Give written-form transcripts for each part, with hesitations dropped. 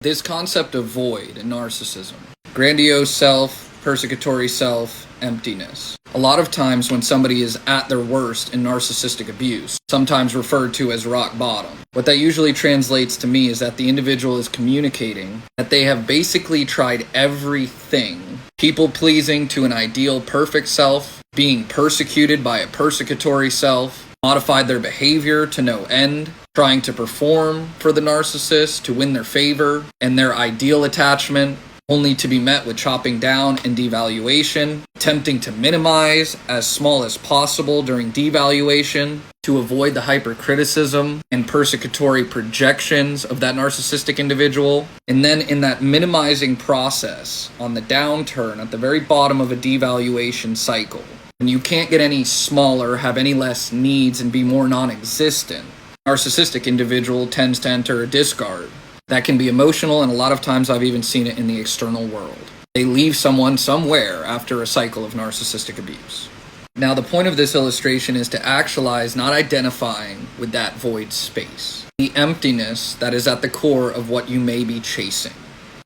This concept of void and narcissism, grandiose self, persecutory self, emptiness. A lot of times when somebody is at their worst in narcissistic abuse, sometimes referred to as rock bottom, what that usually translates to me is that the individual is communicating that they have basically tried everything. People pleasing to an ideal perfect self, being persecuted by a persecutory self, modified their behavior to no end, trying to perform for the narcissist to win their favor and their ideal attachment, only to be met with chopping down and devaluation, attempting to minimize as small as possible during devaluation to avoid the hypercriticism and persecutory projections of that narcissistic individual. And then in that minimizing process, on the downturn at the very bottom of a devaluation cycle, when you can't get any smaller, have any less needs, and be more non-existent, narcissistic individual tends to enter a discard. That can be emotional, and a lot of times I've even seen it in the external world. They leave someone somewhere after a cycle of narcissistic abuse. Now, the point of this illustration is to actualize not identifying with that void space, the emptiness that is at the core of what you may be chasing.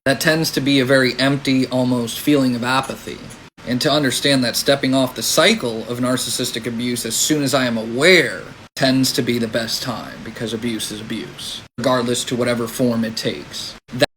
That tends to be a very empty, almost feeling of apathy. And to understand that stepping off the cycle of narcissistic abuse as soon as I am aware tends to be the best time, because abuse is abuse, regardless to whatever form it takes.